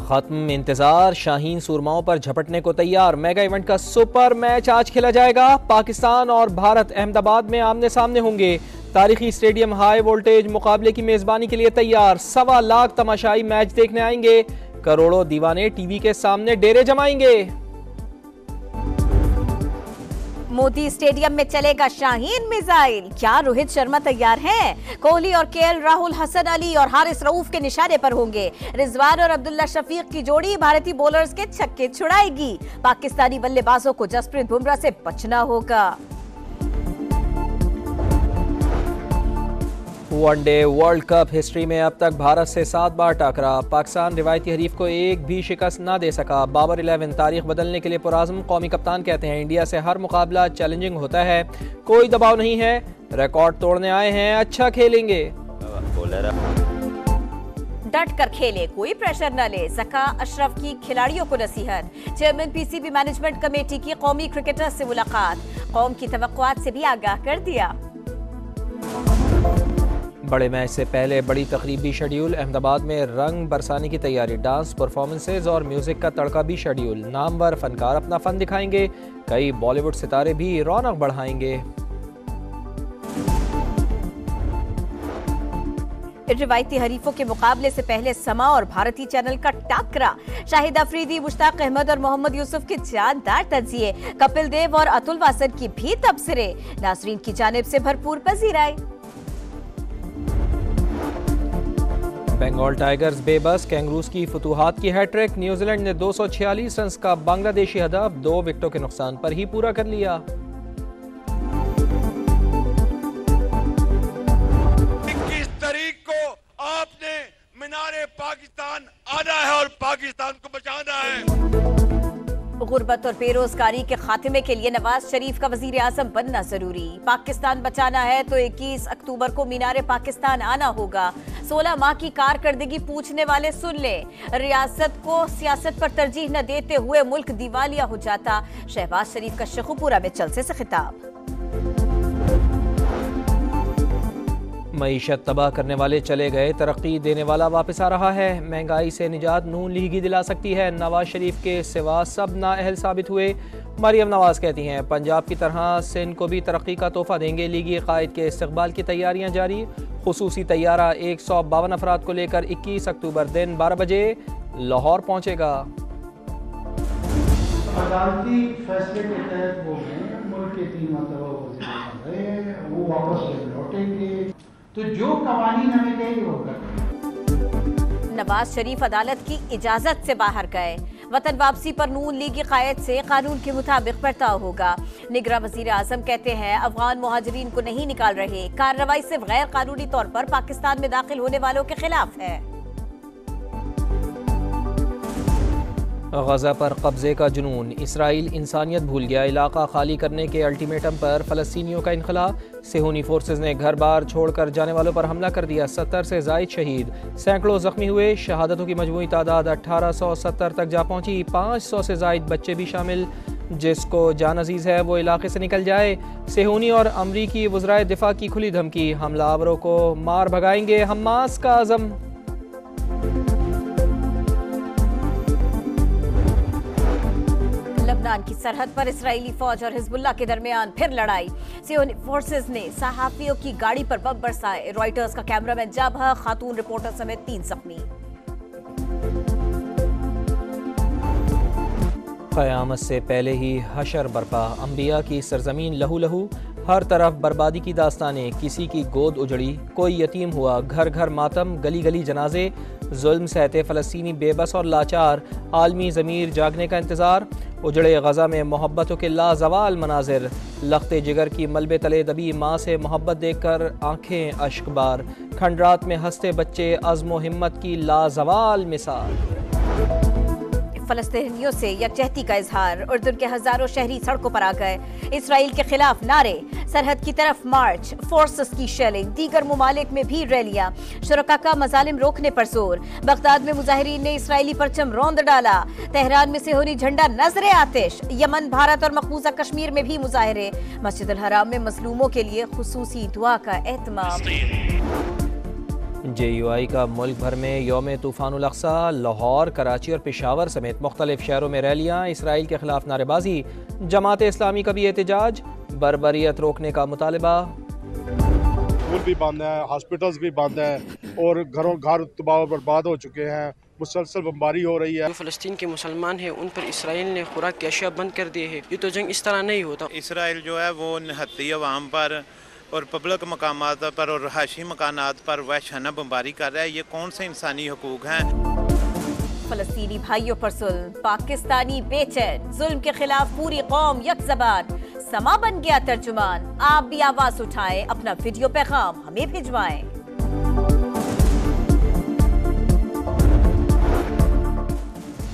खत्म इंतजार, शाहीन सुरमाओं पर झपटने को तैयार। मेगा इवेंट का सुपर मैच आज खेला जाएगा। पाकिस्तान और भारत अहमदाबाद में आमने सामने होंगे। तारीखी स्टेडियम हाई वोल्टेज मुकाबले की मेजबानी के लिए तैयार। 1.25 लाख तमाशाई मैच देखने आएंगे। करोड़ों दीवाने टीवी के सामने डेरे जमाएंगे। मोदी स्टेडियम में चलेगा शाहीन मिसाइल। क्या रोहित शर्मा तैयार हैं? कोहली और केएल राहुल हसन अली और हारिस रऊफ के निशाने पर होंगे। रिजवान और अब्दुल्ला शफीक की जोड़ी भारतीय बॉलर्स के छक्के छुड़ाएगी। पाकिस्तानी बल्लेबाजों को जसप्रीत बुमराह से बचना होगा। वनडे वर्ल्ड कप हिस्ट्री में अब तक भारत से 7 बार टकरा। पाकिस्तान रिवायती हरीफ को एक भी शिकस्त ना दे सका। बाबर 11 तारीख बदलने के लिए पुराज़म। कौमी कप्तान कहते हैं इंडिया से हर मुकाबला चैलेंजिंग होता है, कोई दबाव नहीं है, रिकॉर्ड तोड़ने आए हैं, अच्छा खेलेंगे। डट कर खेले, कोई प्रेशर न ले। ज़का अशरफ की खिलाड़ियों को नसीहत। चेयरमैन पीसीबी मैनेजमेंट कमेटी की कौमी क्रिकेटर्स से मुलाकात। कौम की तवक्कुआत से भी आगाह कर दिया। बड़े मैच से पहले बड़ी तकरीबी शेड्यूल। अहमदाबाद में रंग बरसाने की तैयारी। डांस परफॉर्मेंसेज और म्यूजिक का तड़का भी शेड्यूल। नामवर फनकार अपना फन दिखाएंगे। कई बॉलीवुड सितारे भी रौनक बढ़ाएंगे। रिवायती हरीफों के मुकाबले से पहले समा और भारतीय चैनल का टाकरा। शाहिद अफरीदी, मुश्ताक अहमद और मोहम्मद यूसुफ के जानदार तजिए। कपिल देव और अतुल वासन की भी तबसरे। नाजरीन की जानिब से भरपूर पजीराई। बंगाल टाइगर्स बेबस, कैंगरूज की फतूहात की हैट्रिक। न्यूजीलैंड ने 246 रन का बांग्लादेशी हदफ 2 विकेटों के नुकसान पर ही पूरा कर लिया। 21 तारीख को आपने मीनारे पाकिस्तान आना है और पाकिस्तान को बचाना है। गुर्बत और बेरोजगारी के खात्मे के लिए नवाज शरीफ का वजीर आजम बनना जरूरी। पाकिस्तान बचाना है तो 21 अक्टूबर को मीनारे पाकिस्तान आना होगा। 16 माह की कारकर्दगी पूछने वाले सुन ले। रियासत को सियासत पर तरजीह न देते हुए मुल्क दिवालिया हो जाता। शहबाज शरीफ का शेखुपुरा में जलसे से खिताब। मईशत तबाह करने वाले चले गए, तरक्की देने वाला वापस आ रहा है। महंगाई से निजात नून लीग ही दिला सकती है। नवाज शरीफ के सिवा सब नाअहल साबित हुए। मरियम नवाज कहती हैं पंजाब की तरह सिंध को भी तरक्की का तोहफा देंगे। लीगी कायद के इस्तकबाल की तैयारियां जारी। खुसूसी तैयारा 152 अफराद को लेकर 21 अक्टूबर दिन 12 बजे लाहौर पहुंचेगा। अदालती फैसले के तहत वो मुल्क के 3 मरतबा वो वापस लौटेंगे, तो जो कवानीन हमें कहेंगे वो करेंगे। नवाज शरीफ अदालत की इजाजत से बाहर गए। वतन वापसी पर नून लीगी कायद से कानून के मुताबिक बर्ताव होगा। निगरान वजीर आजम कहते हैं अफगान मुहाजिरीन को नहीं निकाल रहे। कार्रवाई सिर्फ गैर कानूनी तौर पर पाकिस्तान में दाखिल होने वालों के खिलाफ है। गजा पर कब्जे का जुनून। इसराइल इंसानियत भूल गया। इलाका खाली करने के अल्टीमेटम पर फलस्तीनियों का इनखला। सेहूनी फोर्सेज ने घर बार छोड़कर जाने वालों पर हमला कर दिया। 70 से जायद शहीद, सैकड़ों जख्मी हुए। शहादतों की मजमूई तादाद 1870 तक जा पहुंची। 500 से जायद बच्चे भी शामिल। जिसको जान अजीज है वो इलाके से निकल जाए। सेहूनी और अमरीकी वज़राए दिफा की खुली धमकी। हमलावरों को मार भगाएंगे, हमास का अज़म। लबनान की सरहद पर इस्राएली फौज और हिजबुल्लाह के दरमियान फिर लड़ाई। सियोनी फोर्सेस ने सहाफियों की गाड़ी पर बम बरसाए। रॉयटर्स का कैमरामैन जबह, खातून रिपोर्टर समेत 3 जख्मी। क़यामत से पहले ही हशर बरपा। अंबिया की सरजमीन लहू लहू। हर तरफ बर्बादी की दास्तानें। किसी की गोद उजड़ी, कोई यतीम हुआ। घर घर मातम, गली गली जनाजे। जुल्म सहते फ़लस्तीनी बेबस और लाचार। आलमी ज़मीर जागने का इंतज़ार। उजड़े गज़ा में मोहब्बतों के लाजवाल मनाजिर। लख्ते जिगर की मलबे तले दबी माँ से मोहब्बत देखकर आंखें अश्कबार। खंडरात में हंसते बच्चे, अज़्म व हिम्मत की लाजवाल मिसाल। फलस्तीनियों से यकजहती का इजहार। उर्दून के हजारों शहरी सड़कों पर आ गए। इसराइल के खिलाफ नारे। सरहद की तरफ मार्च। फोर्सेस की शेलिंग। दीगर मुमालिक में भी रैलियां। शुरका का मजालिम रोकने पर जोर। बगदाद में मुजाहिरीन ने इसराइली परचम रौंद डाला। तेहरान में सिहोनी झंडा नजरे आतिश। यमन, भारत और मकबूजा कश्मीर में भी मुजाहरे। मस्जिद अल हराम में मजलूमों के लिए खुसूसी दुआ का एहतमाम। JUI का मुल्क भर में यौम तूफ़ानुल अक़सा, लाहौर, कराची और पेशावर समेत मुख्तलिफ शहरों में रैलियाँ, इसराइल के खिलाफ नारेबाजी, जमात इस्लामी का भी एहतजाज, बर्बरियत रोकने का मुतालबा। स्कूल भी बंद है, हॉस्पिटल्स भी बंद है और घर तबाह बर्बाद हो चुके हैं। मुसलसल बमबारी हो रही है। फ़लस्तीन के मुसलमान हैं, उन पर इसराइल ने खुराक की अशिया बंद कर दी है। ये तो जंग इस तरह नहीं होता। इसराइल जो है वो निहत्ती अवाम पर और पब्लिक मकामात पर और रहायशी मकानात पर वहशाना बमबारी कर रहा है। ये कौन से इंसानी हकूक हैं? फलस्तीनी भाइयों पर जुल्म, पाकिस्तानी बेचैन, जुल्म के खिलाफ पूरी कौम यकज़बान, समा बन गया तर्जुमान। आप भी आवाज उठाएं, अपना वीडियो पैगाम हमें भिजवाएं।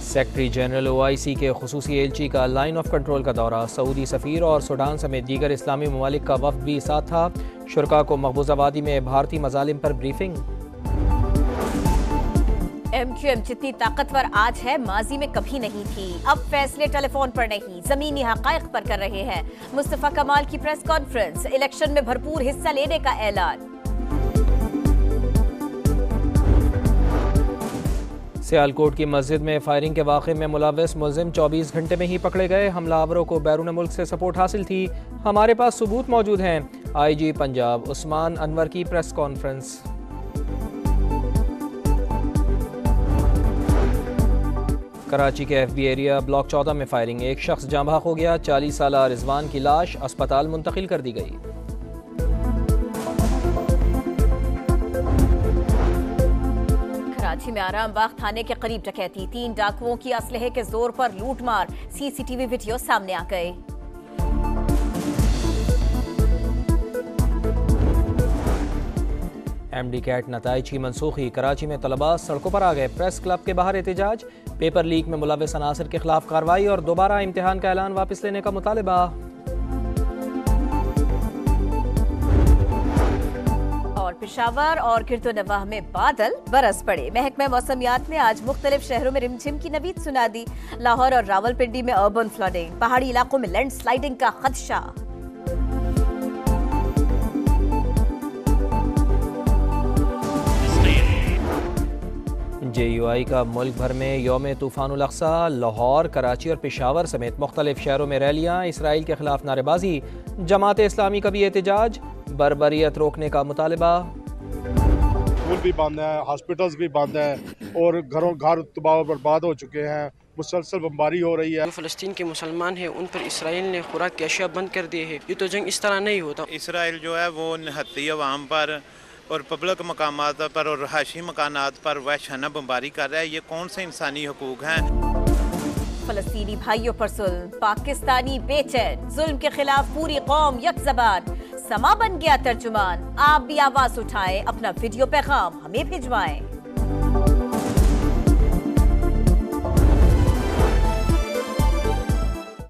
सेक्रेटरी जनरल OIC के खुसूसी एलची का लाइन ऑफ कंट्रोल का दौरा, सऊदी सफ़ीर और सूडान समेत दीगर इस्लामी ममालिक का वफ्द भी साथ था। शुरका को मकबूज आबादी में भारतीय मजालिम पर ब्रीफिंग। MQM जितनी ताकतवर आज है, माजी में कभी नहीं थी। अब फैसले टेलीफोन पर नहीं, जमीनी हकायक पर कर रहे हैं। मुस्तफा कमाल की प्रेस कॉन्फ्रेंस, इलेक्शन में भरपूर हिस्सा लेने का ऐलान। सियालकोट की मस्जिद में फायरिंग के वाक़े में मुलव्वस मुलजिम 24 घंटे में ही पकड़े गए। हमलावरों को बैरून मुल्क से सपोर्ट हासिल थी, हमारे पास सबूत मौजूद हैं। IG पंजाब उस्मान अनवर की प्रेस कॉन्फ्रेंस। कराची के FB एरिया ब्लॉक 14 में फायरिंग, एक शख्स जाँ बहक हो गया। 40 साला रिजवान की लाश अस्पताल मुंतकिल कर दी गई। कराची में आराम बाग थाने के करीब डकैती, 3 डाकुओं की असलहे के जोर पर लूटमार, CCTV वीडियो सामने आ गए। MD कैट नताइज की मनसूखी, कराची में तलबा सड़कों पर आ गए। प्रेस क्लब के बाहर एहतजाज, पेपर लीक में मुलव्वस अनासर के खिलाफ कार्रवाई और दोबारा इम्तिहान का ऐलान वापस लेने का मुतालबा। और पेशावर और गिरदोनवाह में बादल बरस पड़े। महकमा मौसमियात ने आज मुख्तलिफ शहरों में रिमझिम की नवीद सुना दी। लाहौर और रावलपिंडी में अर्बन फ्लडिंग, पहाड़ी इलाकों में लैंडस्लाइडिंग का खदशा। JUI का मुल्क भर में यौम तूफ़ानुल अक़सा, लाहौर, कराची और पेशावर समेत मुख्तलिफ शहरों में रैलियाँ, इसराइल के खिलाफ नारेबाजी, जमात इस्लामी का भी एहतजाज, बर्बरियत रोकने का मुतालबा। स्कूल भी बंद है, हॉस्पिटल्स भी बंद है और घर तबाह बर्बाद हो चुके हैं। मुसलसल बमबारी हो रही है। फ़लस्तीन के मुसलमान हैं, उन पर इसराइल ने खुराक की अशिया बंद कर दी है। ये तो जंग इस तरह नहीं होता। इसराइल जो है वो निहत्ती अवाम पर और पब्लिक मकामात पर और रहायशी मकानात पर वहशाना बमबारी कर रहा है। ये कौन से इंसानी हकूक हैं? फलस्तीनी भाइयों पर जुल्म, पाकिस्तानी बेचैन, जुल्म के खिलाफ पूरी कौम यकज़बान, समा बन गया तर्जुमान। आप भी आवाज उठाएं, अपना वीडियो पैगाम हमें भिजवाएं।